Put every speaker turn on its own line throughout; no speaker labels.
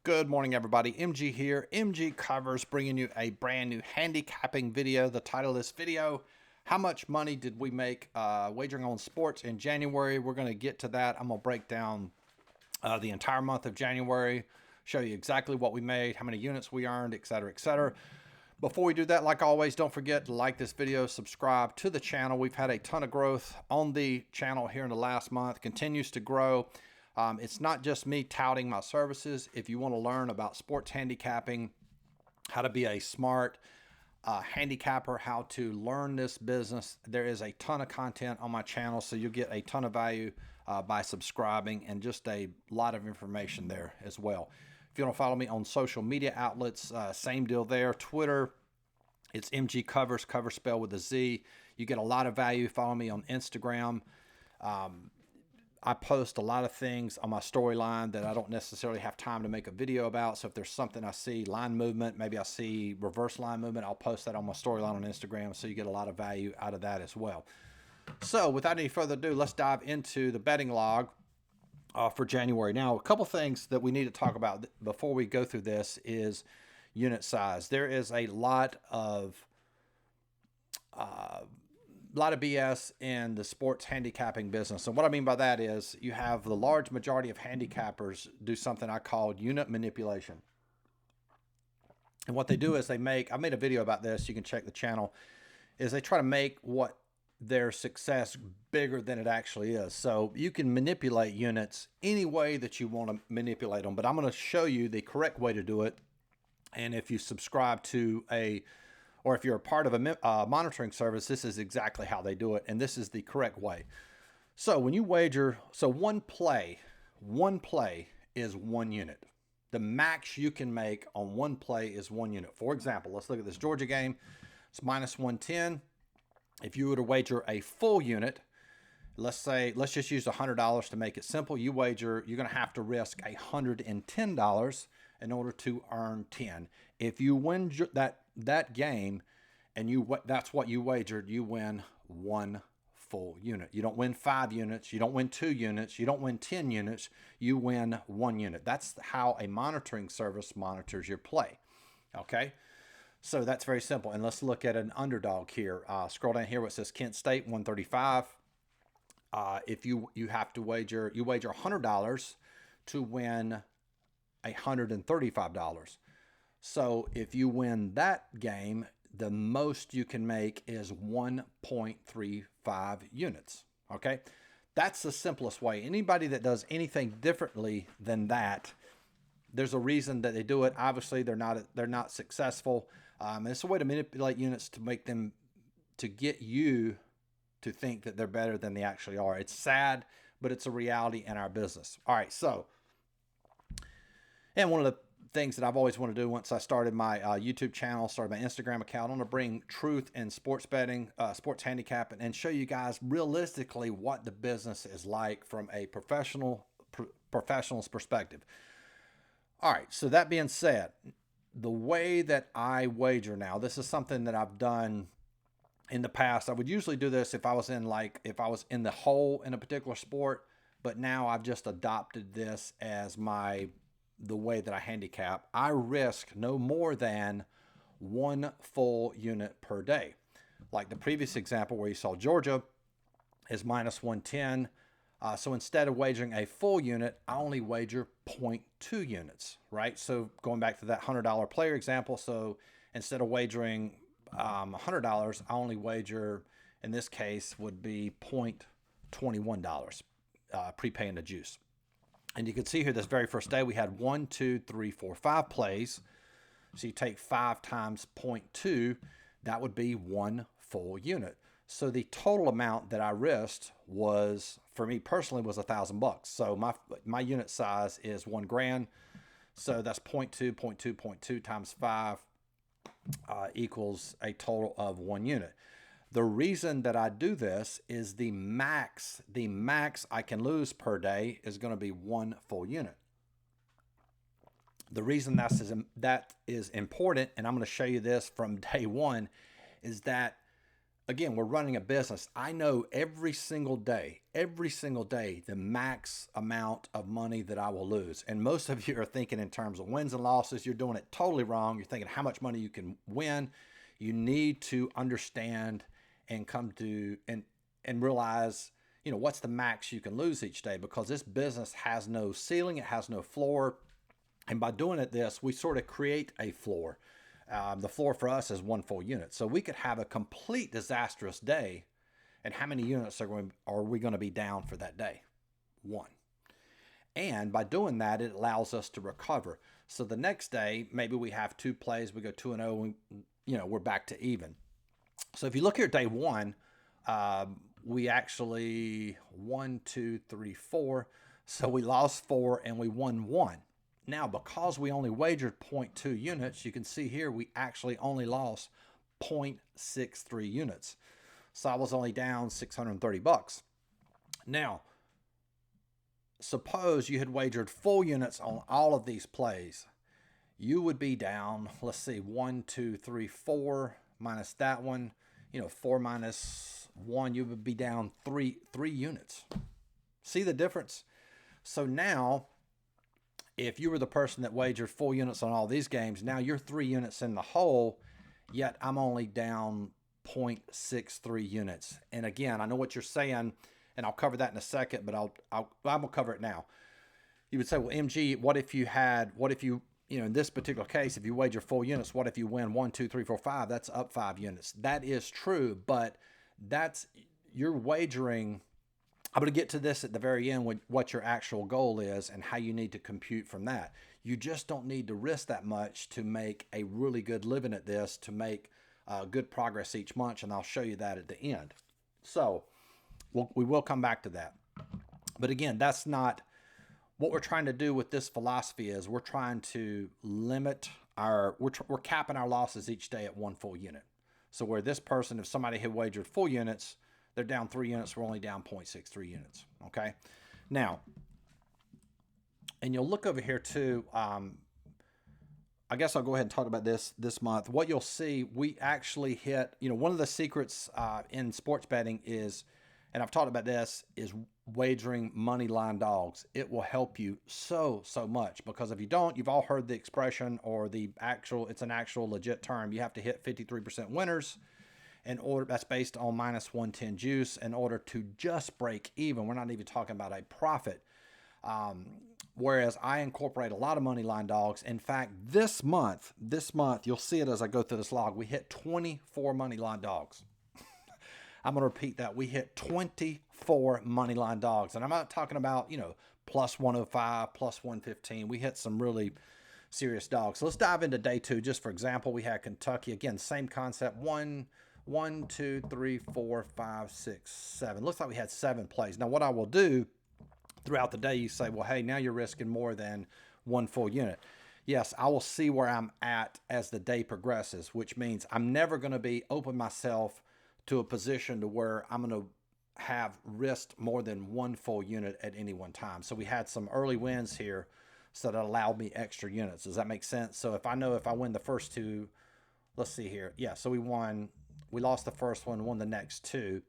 Good morning, everybody. MG here, MGCovers, bringing you a brand new handicapping video. The title of this video, how much money did we make wagering on sports in January? We're going to get to that. I'm going to break down the entire month of January, show you exactly what we made, how many units we earned, etc., etc. Before we do that, like always, don't forget to like this video, subscribe to the channel. We've had a ton of growth on the channel here in the last month, continues to grow. It's not just me touting my services. If you want to learn about sports handicapping, how to be a smart handicapper, how to learn this business, there is a ton of content on my channel, so you'll get a ton of value by subscribing, and just a lot of information there as well. If you want to follow me on social media outlets, same deal there. Twitter, it's MGCovers, cover spelled with a Z. You get a lot of value. Follow me on Instagram. I post a lot of things on my storyline that I don't necessarily have time to make a video about. So if there's something I see, line movement, maybe I see reverse line movement, I'll post that on my storyline on Instagram. So you get a lot of value out of that as well. So without any further ado, let's dive into the betting log for January. Now, a couple things that we need to talk about before we go through this is unit size. There is a lot of BS in the sports handicapping business. And what I mean by that is you have the large majority of handicappers do something I call unit manipulation. And what they do is I made a video about this, you can check the channel, is they try to make what their success bigger than it actually is. So you can manipulate units any way that you want to manipulate them, but I'm going to show you the correct way to do it. And if you subscribe to or if you're a part of a monitoring service, this is exactly how they do it, and this is the correct way. So when you wager, one play is 1 unit. The max you can make on one play is 1 unit. For example, let's look at this Georgia game. It's minus 110. If you were to wager a full unit, let's just use $100 to make it simple. You're going to have to risk $110 in order to earn 10. If you win that game and that's what you wagered, you win 1 full unit. You don't win 5 units, you don't win 2 units, you don't win 10 units, you win 1 unit. That's how a monitoring service monitors your play. Okay, so that's very simple. And let's look at an underdog here. Scroll down here where it says Kent State 135. If you have to wager $100 to win $135. So if you win that game, the most you can make is 1.35 units. Okay, that's the simplest way. Anybody that does anything differently than that, there's a reason that they do it. Obviously, they're not successful. It's a way to manipulate units to make them, to get you to think that they're better than they actually are. It's sad, but it's a reality in our business. All right, so, and one of the things that I've always wanted to do once I started my YouTube channel, started my Instagram account, I want to bring truth in sports betting, sports handicapping, and show you guys realistically what the business is like from a professional's perspective. All right, so that being said, the way that I wager now, this is something that I've done in the past. I would usually do this if I was in the hole in a particular sport, but now I've just adopted this as the way that I handicap. I risk no more than 1 full unit per day. Like the previous example where you saw Georgia is minus 110. So instead of wagering a full unit, I only wager 0.2 units, right? So going back to that $100 player example, so instead of wagering $100, I only wager, in this case, would be $0.21, prepaying the juice. And you can see here this very first day we had 1, 2, 3, 4, 5 plays. So you take 5 times 0.2, that would be 1 full unit. So the total amount that I risked was, for me personally, was $1,000. So my unit size is $1,000. So that's 0.2 times 5 equals a total of 1 unit. The reason that I do this is the max I can lose per day is going to be 1 full unit. The reason that is important, and I'm going to show you this from day one, is that again, we're running a business. I know every single day, the max amount of money that I will lose. And most of you are thinking in terms of wins and losses. You're doing it totally wrong. You're thinking how much money you can win. You need to understand and come to and realize, what's the max you can lose each day, because this business has no ceiling. It has no floor. And by doing this, we sort of create a floor. The floor for us is 1 full unit. So we could have a complete disastrous day. And how many units are we going to be down for that day? 1. And by doing that, it allows us to recover. So the next day, maybe we have 2 plays, we go 2-0, we're back to even. So if you look here at day 1, we actually 1, 2, 3, 4. So we lost 4 and we won 1. Now, because we only wagered 0.2 units, you can see here we actually only lost 0.63 units. So I was only down $630. Now, suppose you had wagered full units on all of these plays. You would be down, let's see, 1, 2, 3, 4 minus that one, 4 minus 1, you would be down 3 units. See the difference? So now, if you were the person that wagered full units on all these games, now you're 3 units in the hole, yet I'm only down 0.63 units. And again, I know what you're saying, and I'll cover that in a second, but I'm gonna cover it now. You would say, well, MG, what if you, in this particular case, if you wager full units, what if you win 1, 2, 3, 4, 5? That's up 5 units. That is true, but you're wagering. I'm going to get to this at the very end, what your actual goal is and how you need to compute from that. You just don't need to risk that much to make a really good living at this, to make good progress each month, and I'll show you that at the end. So we will come back to that. But again, that's not what we're trying to do with this philosophy. Is we're trying to limit we're capping our losses each day at 1 full unit. So where this person, if somebody had wagered full units, they're down 3 units. We're only down 0.63 units. Okay. Now, and you'll look over here too. I guess I'll go ahead and talk about this month. What you'll see, we actually hit, one of the secrets in sports betting is, and I've talked about this, is wagering money line dogs. It will help you so much, because if you don't, you've all heard the expression, or it's an actual legit term. You have to hit 53% winners that's based on minus 110 juice in order to just break even. We're not even talking about a profit. Whereas I incorporate a lot of money line dogs. In fact, this month, you'll see it as I go through this log, we hit 24 money line dogs. I'm going to repeat that. We hit 24 money line dogs. And I'm not talking about, plus 105, plus 115. We hit some really serious dogs. So let's dive into day 2. Just for example, we had Kentucky. Again, same concept. 1, 2, 3, 4, 5, 6, 7. Looks like we had 7 plays. Now, what I will do throughout the day, you say, well, hey, now you're risking more than 1 full unit. Yes, I will see where I'm at as the day progresses, which means I'm never going to be open myself to a position to where I'm going to have risked more than 1 full unit at any one time. So we had some early wins here, so that allowed me extra units. Does that make sense? So if I know if I win the first 2, let's see here. Yeah, so we lost the first one, won the next 2.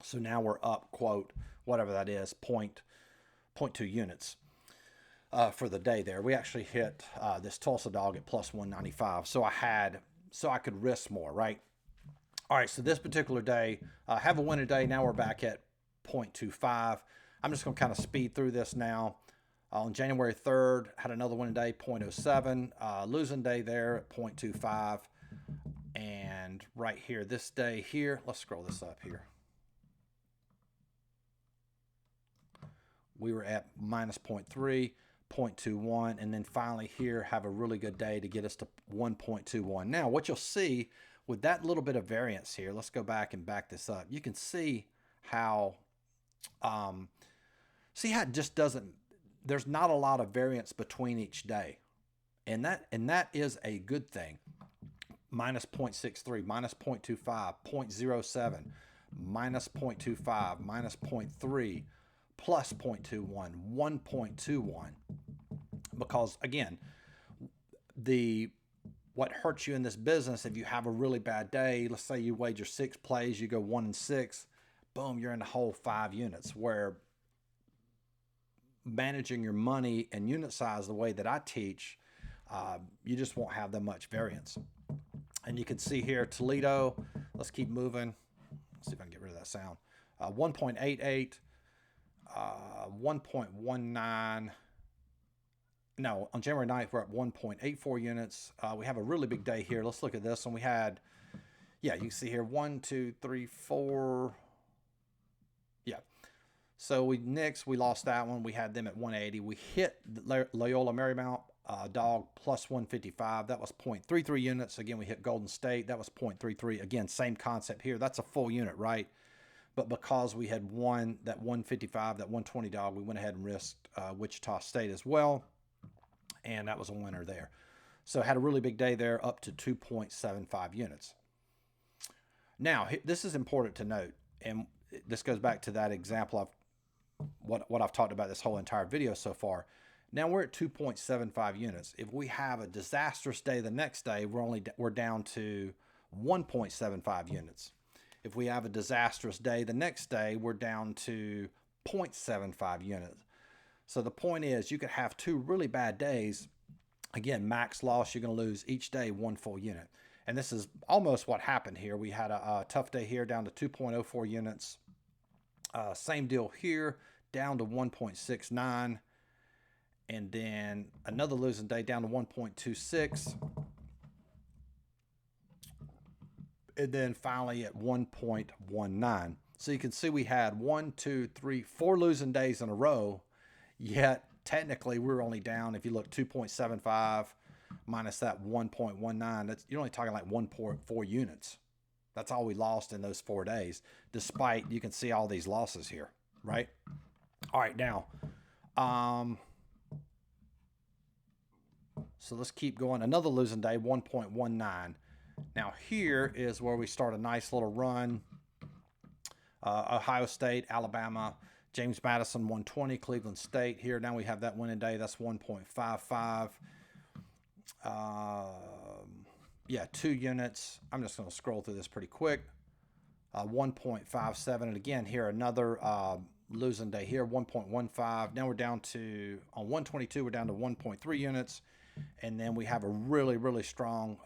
So now we're up, quote, whatever that is, 0.2 units for the day there. We actually hit this Tulsa dog at plus 195. So I could risk more, right? All right, so this particular day, have a winning day. Now we're back at 0.25. I'm just going to kind of speed through this now. On January 3rd, had another winning day, 0.07. Losing day there at 0.25. And right here, this day here, let's scroll this up here. We were at minus 0.3, 0.21, and then finally here, have a really good day to get us to 1.21. Now, what you'll see with that little bit of variance here, let's go back and back this up. You can see how it just doesn't, there's not a lot of variance between each day. And that is a good thing. Minus 0.63, minus 0.25, 0.07, minus 0.25, minus 0.3, plus 0.21, 1.21. Because again, what hurts you in this business, if you have a really bad day, let's say you wager 6 plays, you go 1 and 6, boom, you're in the hole 5 units. Where managing your money and unit size the way that I teach, you just won't have that much variance. And you can see here, Toledo, let's keep moving. Let's see if I can get rid of that sound. 1.88, 1.19. No, on January 9th, we're at 1.84 units. We have a really big day here. Let's look at this one. We had, yeah, you can see here, 1, 2, 3, 4. Yeah. So we lost that one. We had them at 180. We hit Loyola Marymount dog plus 155. That was 0.33 units. Again, we hit Golden State. That was 0.33. Again, same concept here. That's a full unit, right? But because we had won that 155, that 120 dog, we went ahead and risked Wichita State as well. And that was a winner there. So had a really big day there, up to 2.75 units. Now, this is important to note, and this goes back to that example of what I've talked about this whole entire video so far. Now we're at 2.75 units. If we have a disastrous day the next day, we're down to 1.75 units. If we have a disastrous day the next day, we're down to 0.75 units. So the point is, you could have 2 really bad days. Again, max loss, you're going to lose each day 1 full unit. And this is almost what happened here. We had a tough day here, down to 2.04 units. Same deal here, down to 1.69. And then another losing day, down to 1.26. And then finally at 1.19. So you can see we had 1, 2, 3, 4 losing days in a row. Yet technically we're only down, if you look, 2.75 minus that 1.19, you're only talking like 1.4 units. That's all we lost in those 4 days, despite, you can see all these losses here, right? All right, now, so let's keep going. Another losing day, 1.19. Now here is where we start a nice little run. Ohio State, Alabama, James Madison 120, Cleveland State here. Now we have that winning day. That's 1.55. Yeah, 2 units. I'm just going to scroll through this pretty quick. 1.57. And again, here another losing day here, 1.15. Now we're down to, on 122, we're down to 1.3 units. And then we have a really, really strong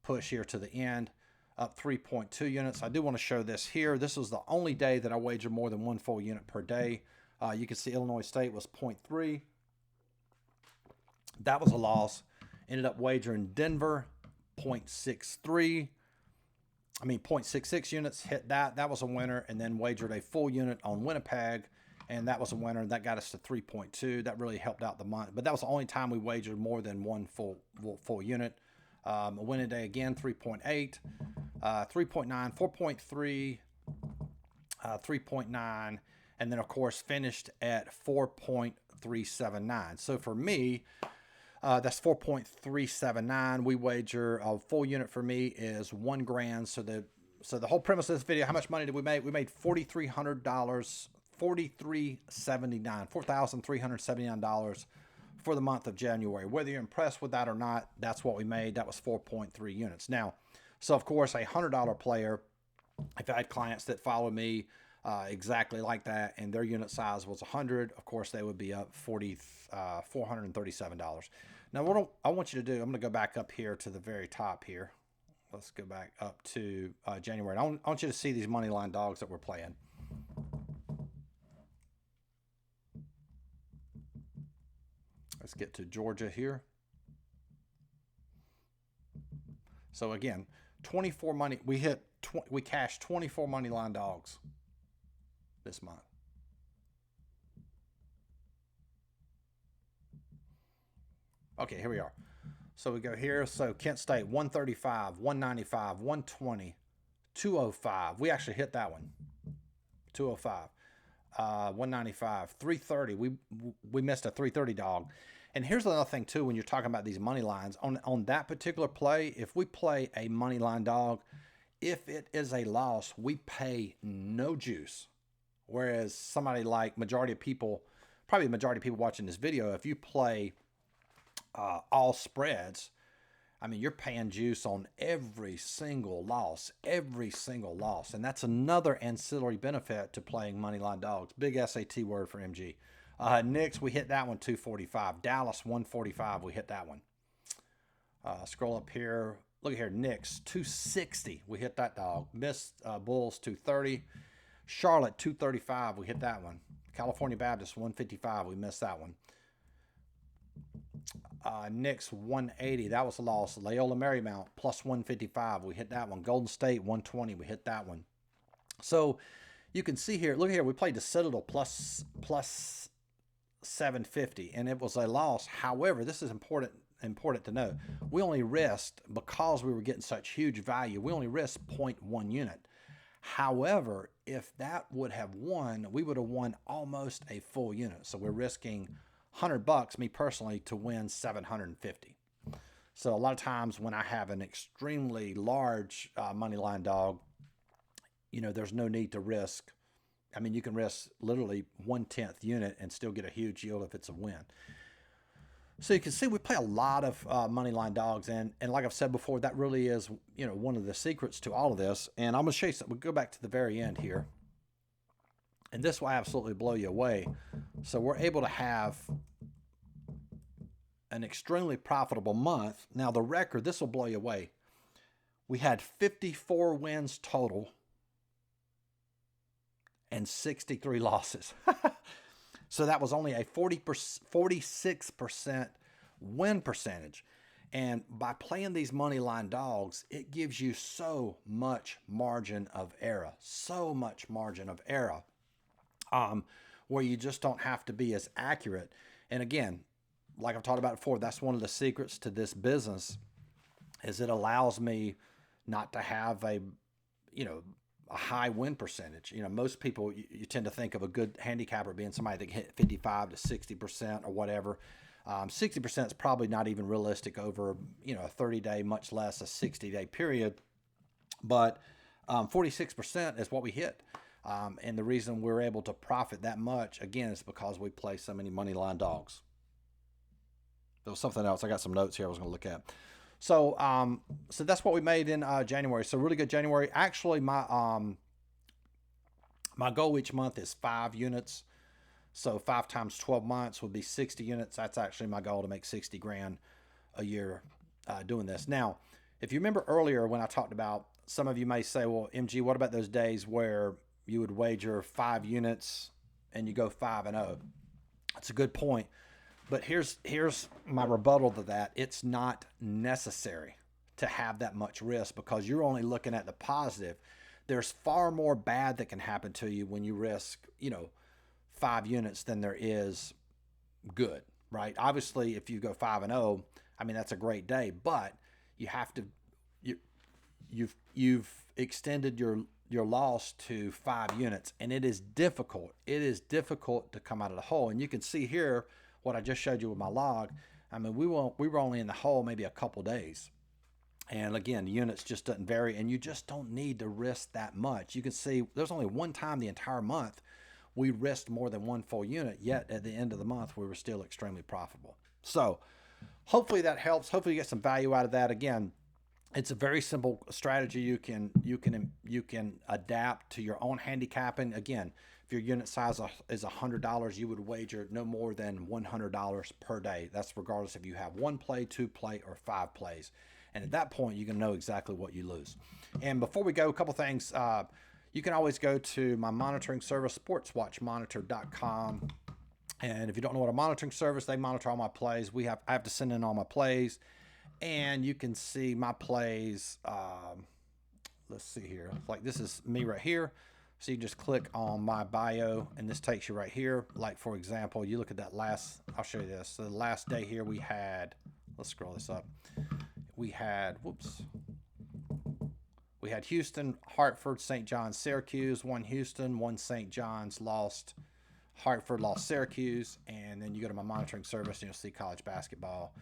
push here to the end, up 3.2 units. I do want to show this here. This was the only day that I wagered more than 1 full unit per day. You can see Illinois State was 0.3. That was a loss. Ended up wagering Denver, 0.63. 0.66 units, hit that. That was a winner. And then wagered a full unit on Winnipeg, and that was a winner. That got us to 3.2. That really helped out the month. But that was the only time we wagered more than 1 full unit. A winning day again, 3.8, 3.9, 4.3, 3.9, and then of course finished at 4.379. So for me, that's 4.379. We wager a full unit for me is $1,000. So the whole premise of this video, how much money did we make? We made $4,300, $4,379 for the month of January. Whether you're impressed with that or not, that's what we made. That was 4.3 units. Now, so of course, a $100 player, if I had clients that follow me exactly like that, and their unit size was 100, of course, they would be up $437. Now, what I want you to do, I'm going to go back up here to the very top here. Let's go back up to January. I want you to see these money line dogs that we're playing. Let's get to Georgia here. So again, 24 money. We cashed 24 money line dogs this month. Okay, here we are. So we go here. So Kent State, 135, 195, 120, 205. We actually hit that one. 205. 195, 330. We missed a 330 dog. And here's another thing too, when you're talking about these money lines, on that particular play, if we play a money line dog, if it is a loss, we pay no juice. Whereas somebody like probably majority of people watching this video, if you play all spreads, I mean, you're paying juice on every single loss, and that's another ancillary benefit to playing moneyline dogs. Big SAT word for MG. Knicks, we hit that one 245. Dallas 145, we hit that one. Scroll up here. Look at here, Knicks 260, we hit that dog. Missed Bulls 230. Charlotte 235, we hit that one. California Baptist 155, we missed that one. Knicks 180, that was a loss. Loyola Marymount plus 155, we hit that one. Golden State 120, we hit that one. So you can see here, look here, we played the Citadel plus 750, and it was a loss. However, this is important to know. We only risked, because we were getting such huge value, we only risked 0.1 unit. However, if that would have won, we would have won almost a full unit. So we're risking $100, me personally, to win 750. So a lot of times when I have an extremely large money line dog, you know, there's no need to risk. I mean, you can risk literally 1/10 unit and still get a huge yield if it's a win. So you can see we play a lot of money line dogs, and like I've said before, that really is, you know, one of the secrets to all of this. And I'm gonna show you something. We'll go back to the very end here, and this will absolutely blow you away. So we're able to have an extremely profitable month. Now the record, this will blow you away. We had 54 wins total and 63 losses. So that was only a 46% win percentage. And by playing these money line dogs, it gives you so much margin of error, where you just don't have to be as accurate. And again, like I've talked about before, that's one of the secrets to this business, is it allows me not to have a high win percentage. You know, most people, you tend to think of a good handicapper being somebody that can hit 55 to 60% or whatever. 60% is probably not even realistic over, you know, a 30-day, much less a 60-day period. But 46% is what we hit. And the reason we're able to profit that much, again, is because we play so many money line dogs. There was something else. I got some notes here I was going to look at. So so that's what we made in January. So really good January. Actually, my goal each month is 5 units. So 5 times 12 months would be 60 units. That's actually my goal, to make 60 grand a year doing this. Now, if you remember earlier when I talked about, some of you may say, well, MG, what about those days where you would wager 5 units and you go 5-0? That's a good point. But here's my rebuttal to that. It's not necessary to have that much risk, because you're only looking at the positive. There's far more bad that can happen to you when you risk, you know, 5 units than there is good, right? Obviously, if you go 5-0, I mean, that's a great day, but you have to, you've extended your loss to 5 units, and it is difficult. It is difficult to come out of the hole. And you can see here what I just showed you with my log. I mean, we were only in the hole maybe a couple days. And again, the units just doesn't vary, and you just don't need to risk that much. You can see there's only one time the entire month we risked more than 1 full unit, yet at the end of the month, we were still extremely profitable. So hopefully that helps. Hopefully you get some value out of that. Again, it's a very simple strategy you can adapt to your own handicapping. Again, if your unit size is $100, you would wager no more than $100 per day. That's regardless if you have 1 play, 2 play, or 5 plays. And at that point, you can know exactly what you lose. And before we go, a couple things. You can always go to my monitoring service, sportswatchmonitor.com. And if you don't know what a monitoring service, they monitor all my plays. I have to send in all my plays, and you can see my plays. Let's see here. Like, this is me right here. So you just click on my bio, and this takes you right here. Like, for example, you look at that last, I'll show you this. So the last day here we had, let's scroll this up. We had Houston, Hartford, St. John's, Syracuse. 1 Houston, 1 St. John's, lost. Hartford lost Syracuse. And then you go to my monitoring service, and you'll see college basketball.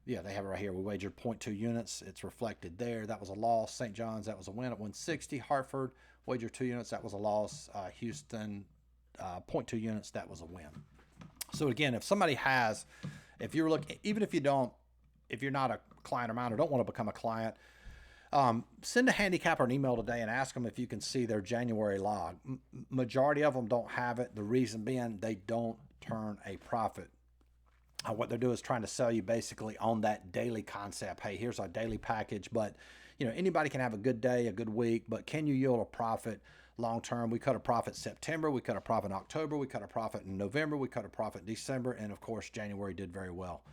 Yeah, they have it right here. We wagered 0.2 units. It's reflected there. That was a loss. St. John's, that was a win at 160. Hartford, wagered 2 units. That was a loss. Houston, 0.2 units. That was a win. So again, if somebody has If you're looking, even if you're not a client of mine or don't want to become a client, send a handicapper an email today and ask them if you can see their January log. Majority of them don't have it. The reason being they don't turn a profit. What they're doing is trying to sell you basically on that daily concept. Hey, here's our daily package, but anybody can have a good day, a good week, but can you yield a profit long term? We cut a profit September, we cut a profit in October, we cut a profit in November, we cut a profit in December, and of course January did very well.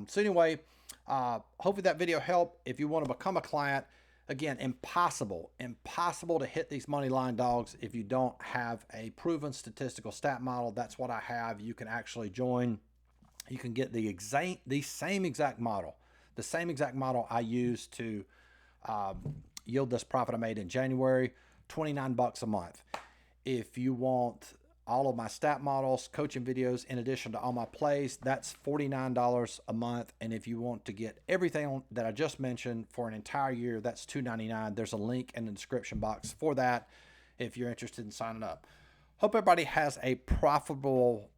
So anyway, hopefully that video helped. If you want to become a client, again, impossible to hit these money line dogs if you don't have a proven statistical stat model. That's what I have. You can actually join. You can get the same exact model I used to yield this profit I made in January, $29 a month. If you want all of my stat models, coaching videos, in addition to all my plays, that's $49 a month. And if you want to get everything that I just mentioned for an entire year, that's $299. There's a link in the description box for that if you're interested in signing up. Hope everybody has a profitable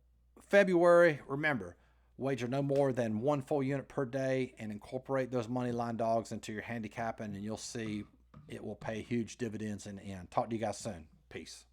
February. Remember, wager no more than 1 full unit per day and incorporate those money line dogs into your handicapping, and you'll see it will pay huge dividends in the end. Talk to you guys soon. Peace.